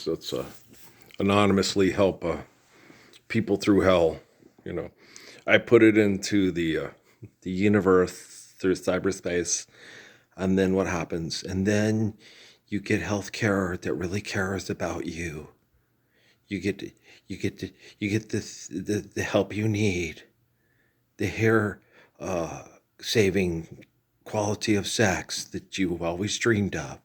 Let's anonymously help people through hell. I put it into the universe through cyberspace, and then what happens? And then you get healthcare that really cares about you. You get to, you get to, you get the help you need, the hair saving quality of sex that you always dreamed of.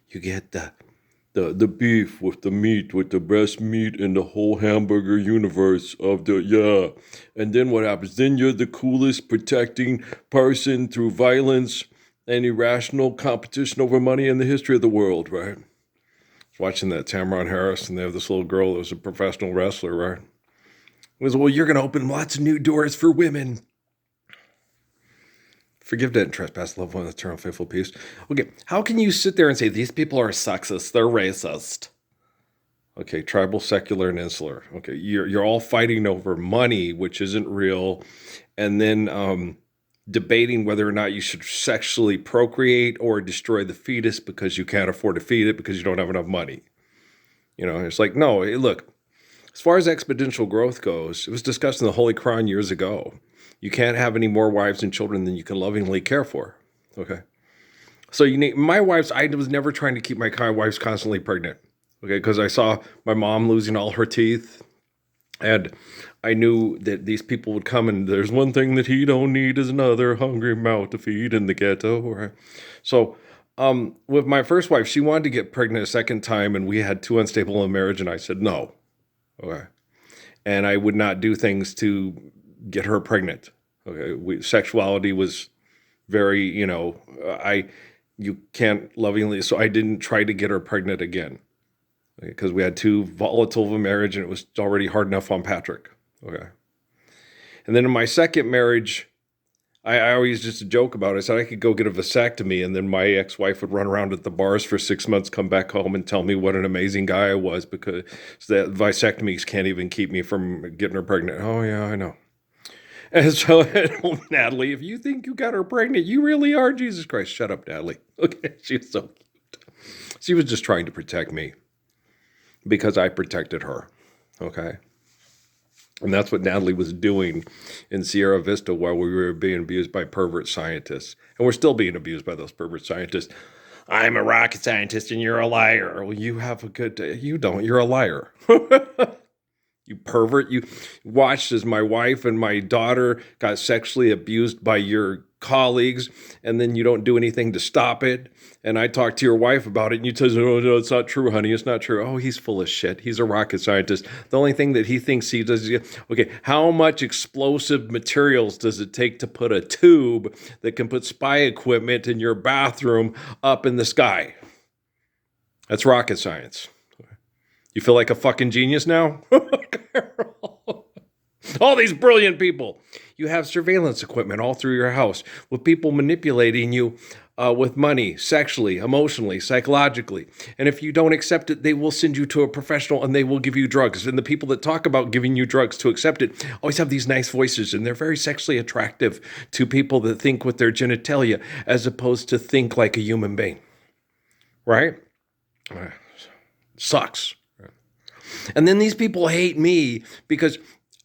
You get the beef with the meat, with the best meat in the whole hamburger universe of the, yeah. And then what happens? Then you're the coolest protecting person through violence and irrational competition over money in the history of the world, right? I was watching that Tamron Harris, and they have this little girl that was a professional wrestler, right? It was, well, you're going to open lots of new doors for women. Forgive, debt, and trespass, love one, eternal, faithful, peace. Okay, how can you sit there and say these people are sexist, they're racist? Okay, tribal, secular, and insular. Okay, you're all fighting over money, which isn't real, and then debating whether or not you should sexually procreate or destroy the fetus because you can't afford to feed it because you don't have enough money. It's like, no, look, as far as exponential growth goes, it was discussed in the Holy Quran years ago. You can't have any more wives and children than you can lovingly care for. Okay. So my wives, I was never trying to keep my wives constantly pregnant. Okay. Because I saw my mom losing all her teeth. And I knew that these people would come, and there's one thing that he don't need is another hungry mouth to feed in the ghetto. Right? So with my first wife, she wanted to get pregnant a second time, and we had too unstable a marriage, and I said no. Okay. And I would not do things to get her pregnant. Okay. Sexuality was very, you can't lovingly, so I didn't try to get her pregnant again. Because we had too volatile of a marriage, and it was already hard enough on Patrick. Okay. And then in my second marriage, I always just a joke about it. I said I could go get a vasectomy, and then my ex-wife would run around at the bars for 6 months, come back home, and tell me what an amazing guy I was, because that vasectomies can't even keep me from getting her pregnant. Oh, yeah, I know. And so, Natalie, if you think you got her pregnant, you really are Jesus Christ. Shut up, Natalie. Okay, she's so cute. She was just trying to protect me because I protected her. Okay. And that's what Natalie was doing in Sierra Vista while we were being abused by pervert scientists. And we're still being abused by those pervert scientists. I'm a rocket scientist and you're a liar. Well, you have a good day. You don't. You're a liar. You pervert. You watched as my wife and my daughter got sexually abused by your colleagues, and then you don't do anything to stop it. And I talked to your wife about it, and you tell me, oh, no, it's not true, honey. It's not true. Oh, he's full of shit. He's a rocket scientist. The only thing that he thinks he does is, okay, how much explosive materials does it take to put a tube that can put spy equipment in your bathroom up in the sky? That's rocket science. You feel like a fucking genius now? All these brilliant people. You have surveillance equipment all through your house with people manipulating you with money, sexually, emotionally, psychologically. And if you don't accept it, they will send you to a professional and they will give you drugs. And the people that talk about giving you drugs to accept it always have these nice voices, and they're very sexually attractive to people that think with their genitalia as opposed to think like a human being. Right? Sucks. And then these people hate me because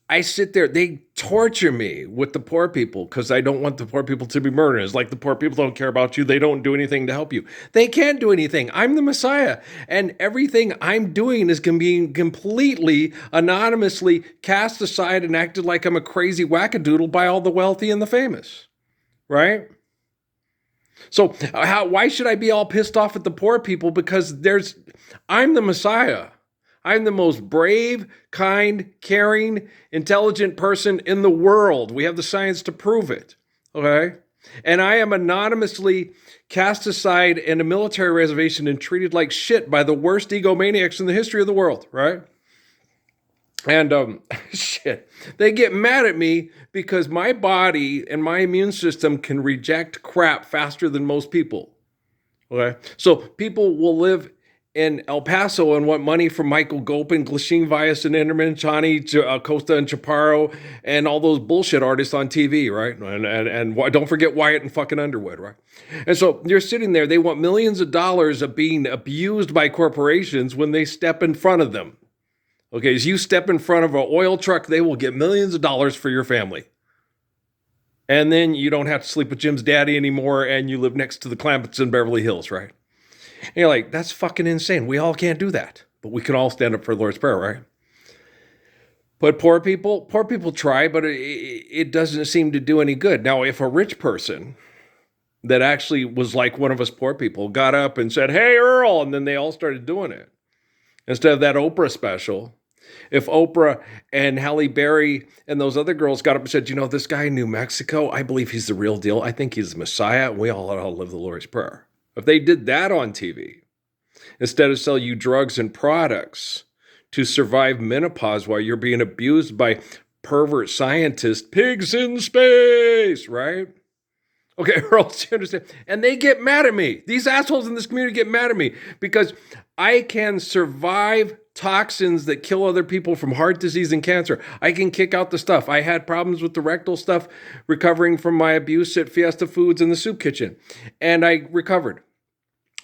I sit there, they torture me with the poor people because I don't want the poor people to be murdered. It's like the poor people don't care about you. They don't do anything to help you. They can't do anything. I'm the Messiah. And everything I'm doing is being completely anonymously cast aside and acted like I'm a crazy wackadoodle by all the wealthy and the famous. Right? So why should I be all pissed off at the poor people? Because I'm the Messiah. I'm the most brave, kind, caring, intelligent person in the world. We have the science to prove it, okay? And I am anonymously cast aside in a military reservation and treated like shit by the worst egomaniacs in the history of the world, right? And shit, they get mad at me because my body and my immune system can reject crap faster than most people, okay? So people will live in El Paso and want money from Michael Gopin, Glasheen Vyas and Inderman, Chani, Costa and Chaparro, and all those bullshit artists on TV, right? And don't forget Wyatt and fucking Underwood, right? And so you're sitting there, they want millions of dollars of being abused by corporations when they step in front of them. Okay, as you step in front of an oil truck, they will get millions of dollars for your family. And then you don't have to sleep with Jim's daddy anymore, and you live next to the Clampets in Beverly Hills, right? And you're like, that's fucking insane. We all can't do that. But we can all stand up for the Lord's Prayer, right? But poor people try, but it doesn't seem to do any good. Now, if a rich person that actually was like one of us poor people got up and said, hey, Earl, and then they all started doing it, instead of that Oprah special, if Oprah and Halle Berry and those other girls got up and said, you know, this guy in New Mexico, I believe he's the real deal. I think he's the Messiah. And we all ought to live the Lord's Prayer. If they did that on TV, instead of sell you drugs and products to survive menopause while you're being abused by pervert scientists, pigs in space, right? Okay, Earl, do you understand? And they get mad at me. These assholes in this community get mad at me because I can survive toxins that kill other people from heart disease and cancer. I can kick out the stuff. I had problems with the rectal stuff recovering from my abuse at Fiesta Foods in the soup kitchen. And I recovered.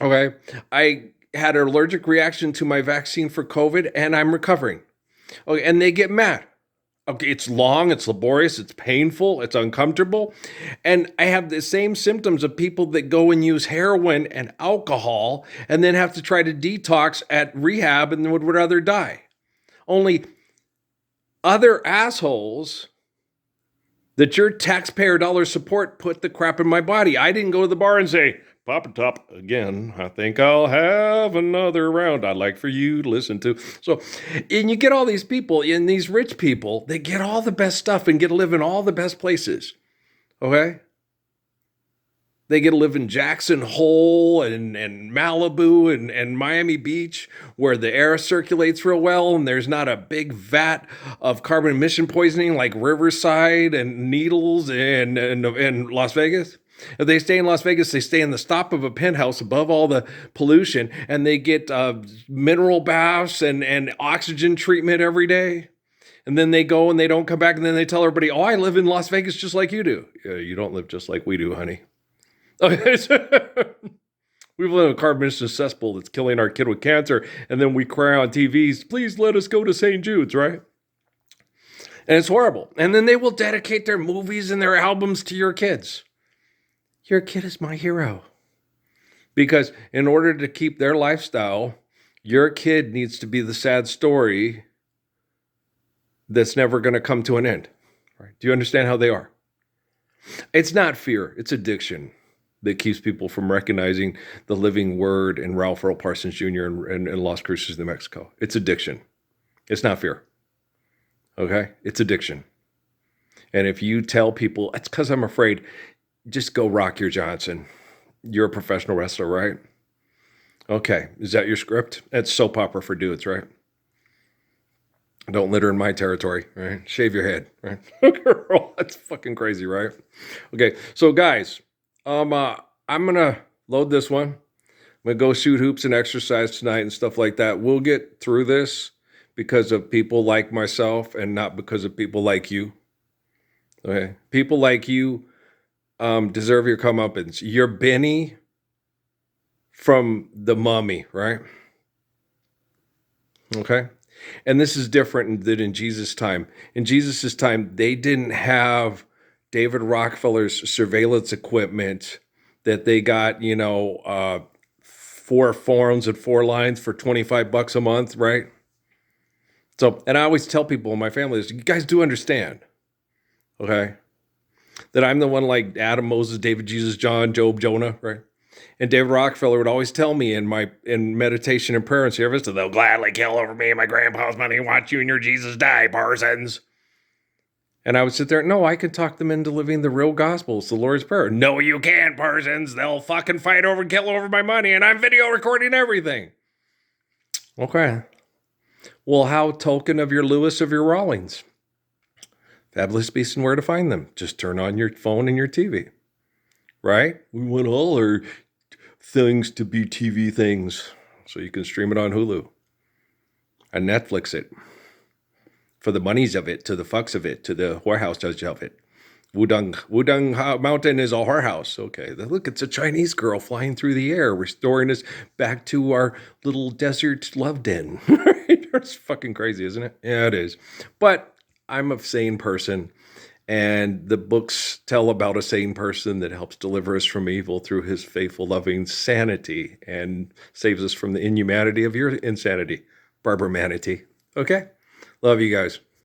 Okay. I had an allergic reaction to my vaccine for COVID and I'm recovering. Okay. And they get mad. Okay, it's long, it's laborious, it's painful, it's uncomfortable. And I have the same symptoms of people that go and use heroin and alcohol and then have to try to detox at rehab and would rather die. Only other assholes that your taxpayer dollars support put the crap in my body. I didn't go to the bar and say, Papa Top, again, I think I'll have another round I'd like for you to listen to. So, and you get all these people, and these rich people, they get all the best stuff and get to live in all the best places, okay? They get to live in Jackson Hole and Malibu and Miami Beach where the air circulates real well and there's not a big vat of carbon emission poisoning like Riverside and Needles and Las Vegas. If they stay in Las Vegas, they stay in the top of a penthouse above all the pollution, and they get mineral baths and oxygen treatment every day. And then they go and they don't come back, and then they tell everybody, oh, I live in Las Vegas just like you do. Yeah, you don't live just like we do, honey. Okay, we live in a carbon emission cesspool that's killing our kid with cancer, and then we cry on TVs, please let us go to St. Jude's, right? And it's horrible. And then they will dedicate their movies and their albums to your kids. Your kid is my hero. Because in order to keep their lifestyle, your kid needs to be the sad story that's never going to come to an end. Right? Do you understand how they are? It's not fear. It's addiction that keeps people from recognizing the living word in Ralph Earl Parsons Jr. in Las Cruces, New Mexico. It's addiction. It's not fear. Okay? It's addiction. And if you tell people, it's because I'm afraid, just go rock your Johnson. You're a professional wrestler, right? Okay. Is that your script? That's soap opera for dudes, right? Don't litter in my territory, right? Shave your head, right? Girl, that's fucking crazy, right? Okay. So guys, I'm going to load this one. I'm going to go shoot hoops and exercise tonight and stuff like that. We'll get through this because of people like myself and not because of people like you. Okay. People like you deserve your comeuppance. You're Benny from The Mummy, right? Okay? And this is different than in Jesus' time. In Jesus' time, they didn't have David Rockefeller's surveillance equipment that they got, 4 phones and 4 lines for $25 a month, right? So, and I always tell people in my family this, you guys do understand, okay? That I'm the one like Adam, Moses, David, Jesus, John, Job, Jonah, right? And David Rockefeller would always tell me in meditation and prayer and service that they'll gladly kill over me and my grandpa's money, watch you and your Jesus die, Parsons. And I would sit there, no, I can talk them into living the real gospel. It's the Lord's Prayer. No, you can't, Parsons. They'll fucking fight over and kill over my money, and I'm video recording everything. Okay. Well, how token of your Lewis of your Rawlings? Fabulous Beasts and Where to Find Them. Just turn on your phone and your TV, right? We want all our things to be TV things. so you can stream it on Hulu and Netflix it for the monies of it, to the fucks of it, to the whorehouse of it. Wudang Mountain is a whorehouse. Okay, look, it's a Chinese girl flying through the air, restoring us back to our little desert love den. It's fucking crazy, isn't it? Yeah, it is. But I'm a sane person, and the books tell about a sane person that helps deliver us from evil through his faithful, loving sanity and saves us from the inhumanity of your insanity, Barbara Manatee. Okay? Love you guys.